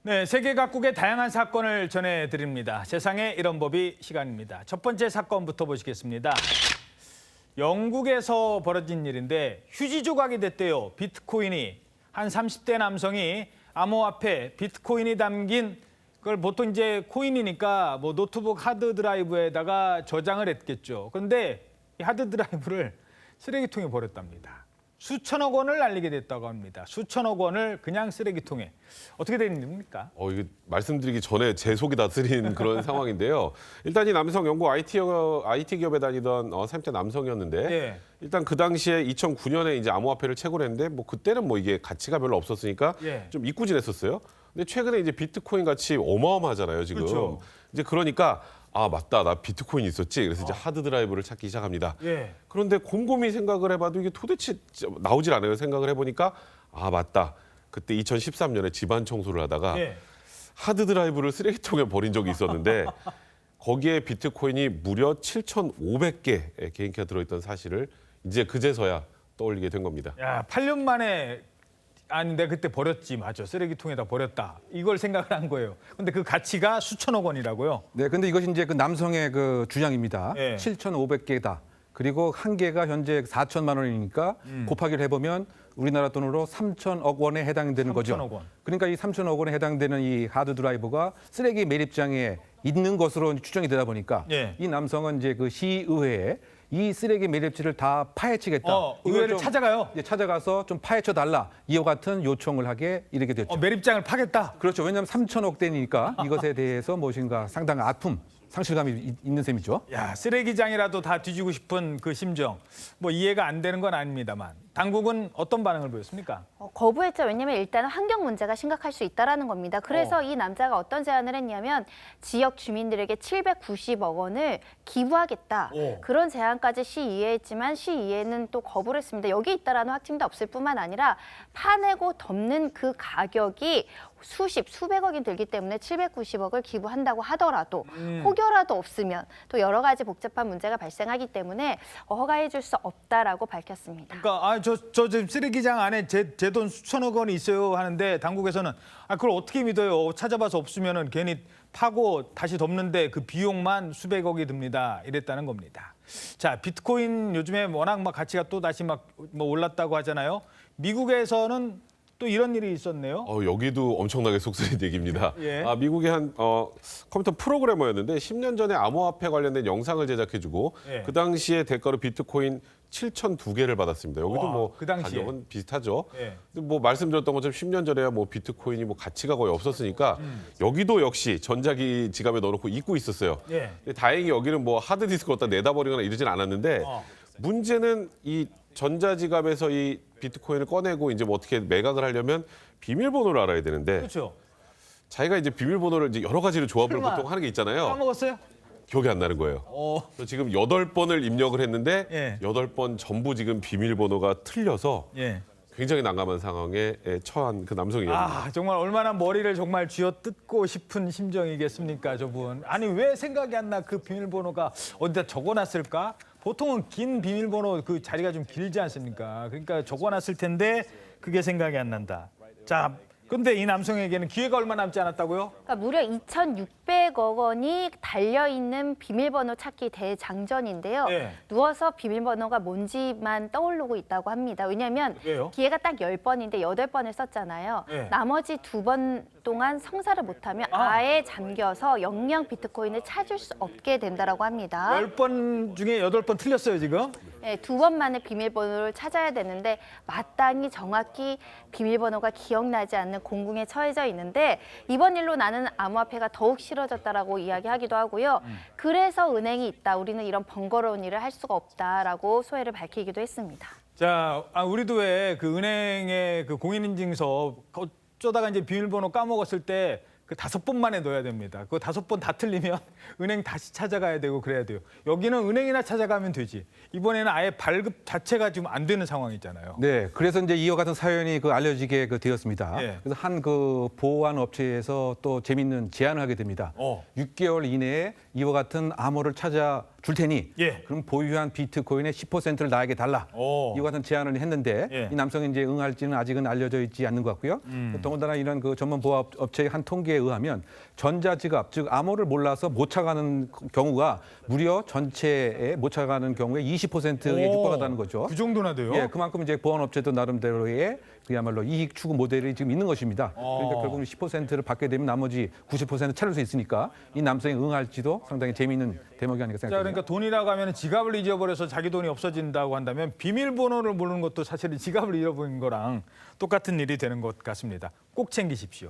네, 세계 각국의 다양한 사건을 전해드립니다. 세상에 이런 법이 시간입니다. 첫 번째 사건부터 보시겠습니다. 영국에서 벌어진 일인데 휴지 조각이 됐대요. 비트코인이. 한 30대 남성이 암호화폐 비트코인이 담긴 그걸 보통 이제 코인이니까 뭐 노트북 하드 드라이브에다가 저장을 했겠죠. 그런데 이 하드 드라이브를 쓰레기통에 버렸답니다. 수천억 원을 날리게 됐다고 합니다. 수천억 원을 그냥 쓰레기통에. 어떻게 된 일입니까? 이게 말씀드리기 전에 제 속이 다 쓰린 그런 상황인데요. 일단 이 남성 영국 IT 기업에 다니던 30대 남성이었는데 예. 일단 그 당시에 2009년에 이제 암호화폐를 채굴 했는데 뭐 그때는 뭐 이게 가치가 별로 없었으니까 예. 좀 잊고 지냈었어요. 근데 최근에 이제 비트코인 가치 어마어마하잖아요, 지금. 그렇죠. 이제 그러니까 아, 맞다. 나 비트코인 있었지. 그래서 이제 하드 드라이브를 찾기 시작합니다. 예. 그런데 곰곰이 생각을 해봐도 이게 도대체 나오질 않아요. 생각을 해보니까 아, 맞다. 그때 2013년에 집안 청소를 하다가 예. 하드 드라이브를 쓰레기통에 버린 적이 있었는데 거기에 비트코인이 무려 7,500개 개인기가 들어있던 사실을 이제 그제서야 떠올리게 된 겁니다. 야, 8년 만에 아닌데 그때 버렸지. 맞아. 쓰레기통에다 버렸다. 이걸 생각을 한 거예요. 근데 그 가치가 수천억 원이라고요? 네, 근데 이것이 이제 그 남성의 그 주장입니다. 예. 7,500개다. 그리고 한 개가 현재 4천만 원이니까 곱하기를 해보면 우리나라 돈으로 3천억 원에 해당되는 거죠. 3천억 원. 그러니까 이 3천억 원에 해당되는 이 하드 드라이브가 쓰레기 매립장에 있는 것으로 추정이 되다 보니까 예. 이 남성은 이제 그 시의회에 이 쓰레기 매립지를 다 파헤치겠다. 이걸 의회를 좀 찾아가요. 이제 찾아가서 좀 파헤쳐 달라. 이와 같은 요청을 하게 이르게 됐죠. 매립장을 파겠다. 그렇죠. 왜냐하면 3천억 대니까 이것에 대해서 무엇인가 상당한 아픔, 상실감이 있는 셈이죠. 야, 쓰레기장이라도 다 뒤지고 싶은 그 심정. 뭐 이해가 안 되는 건 아닙니다만. 당국은 어떤 반응을 보였습니까? 거부했죠. 왜냐하면 일단은 환경 문제가 심각할 수 있다는 겁니다. 그래서 이 남자가 어떤 제안을 했냐면 지역 주민들에게 790억 원을 기부하겠다. 오. 그런 제안까지 시의회했지만 시의회는 또 거부를 했습니다. 여기 있다라는 확증도 없을 뿐만 아니라 파내고 덮는 그 가격이 수백억이 들기 때문에 790억을 기부한다고 하더라도 혹여라도 없으면 또 여러 가지 복잡한 문제가 발생하기 때문에 허가해 줄 수 없다라고 밝혔습니다. 그러니까 저 지금 쓰레기장 안에 제 돈 수천억 원이 있어요 하는데 당국에서는 그걸 어떻게 믿어요? 찾아봐서 없으면은 괜히 파고 다시 덮는데 그 비용만 수백억이 듭니다. 이랬다는 겁니다. 자, 비트코인 요즘에 워낙 막 가치가 또 다시 막 뭐 올랐다고 하잖아요. 미국에서는 또 이런 일이 있었네요. 여기도 엄청나게 속쓰린 얘기입니다. 예. 미국의 한 컴퓨터 프로그래머였는데 10년 전에 암호화폐 관련된 영상을 제작해주고 예. 그 당시에 대가로 비트코인 7,002개를 받았습니다. 여기도 와, 뭐 그 당시에. 가격은 비슷하죠. 예. 근데 뭐 말씀드렸던 것처럼 10년 전에야 뭐 비트코인이 뭐 가치가 거의 없었으니까 여기도 역시 전자기 지갑에 넣어놓고 잊고 있었어요. 예. 근데 다행히 여기는 뭐 하드디스크 갖다 내다 버리거나 이러진 않았는데 문제는 이 전자지갑에서 이 비트코인을 꺼내고 이제 뭐 어떻게 매각을 하려면 비밀번호를 알아야 되는데 그렇죠. 자기가 이제 비밀번호를 이제 여러 가지로 조합을 설마 보통 하는 게 있잖아요. 까먹었어요? 기억이 안 나는 거예요. 그래서 지금 8번을 입력을 했는데 예. 8번 전부 지금 비밀번호가 틀려서 예. 굉장히 난감한 상황에 처한 그 남성이었습니다. 정말 얼마나 머리를 정말 쥐어뜯고 싶은 심정이겠습니까, 저분. 아니, 왜 생각이 안 나 그 비밀번호가 어디다 적어놨을까? 보통은 긴 비밀번호 그 자리가 좀 길지 않습니까? 그러니까 적어놨을 텐데 그게 생각이 안 난다. 자, 근데 이 남성에게는 기회가 얼마 남지 않았다고요? 그러니까 무려 2,600억 원이 달려있는 비밀번호 찾기 대장전인데요. 네. 누워서 비밀번호가 뭔지만 떠오르고 있다고 합니다. 왜냐하면 왜요? 기회가 딱 10번인데 8번을 썼잖아요. 네. 나머지 2번 동안 성사를 못하면 아예 잠겨서 영영 비트코인을 찾을 수 없게 된다고 합니다. 10번 중에 8번 틀렸어요, 지금? 네, 2번 만에 비밀번호를 찾아야 되는데 마땅히 정확히 비밀번호가 기억나지 않는 공궁에 처해져 있는데 이번 일로 나는 암호화폐가 더욱 싫어졌다라고 이야기하기도 하고요. 그래서 은행이 있다. 우리는 이런 번거로운 일을 할 수가 없다라고 소회를 밝히기도 했습니다. 자, 우리도 왜 그 은행의 그 공인인증서 어쩌다가 이제 비밀번호 까먹었을 때 그 5번 만에 넣어야 됩니다. 그 5번 다 틀리면 은행 다시 찾아가야 되고 그래야 돼요. 여기는 은행이나 찾아가면 되지. 이번에는 아예 발급 자체가 지금 안 되는 상황이잖아요. 네, 그래서 이제 이와 같은 사연이 알려지게 되었습니다. 예. 그래서 한 그 보안 업체에서 또 재밌는 제안을 하게 됩니다. 6개월 이내에 이와 같은 암호를 찾아 줄 테니 예. 그럼 보유한 비트코인의 10%를 나에게 달라. 오. 이와 같은 제안을 했는데 예. 이 남성이 이제 응할지는 아직은 알려져 있지 않는 것 같고요. 더군다나 이런 그 전문 보안 업체의 한 통계에 의하면 전자지갑 즉 암호를 몰라서 못 차가는 경우가 무려 전체에 못 차가는 경우에 20%에 육박하다는 거죠. 그 정도나 돼요? 예, 그만큼 이제 보안 업체도 나름대로의 그야말로 이익 추구 모델이 지금 있는 것입니다. 그러니까 결국 10%를 받게 되면 나머지 90% 차릴 수 있으니까 이 남성이 응할지도 상당히 재미있는 대목이 아닐까 자, 생각합니다. 그러니까 돈이라고 하면 지갑을 잊어버려서 자기 돈이 없어진다고 한다면 비밀번호를 모르는 것도 사실은 지갑을 잃어버린 거랑 똑같은 일이 되는 것 같습니다. 꼭 챙기십시오.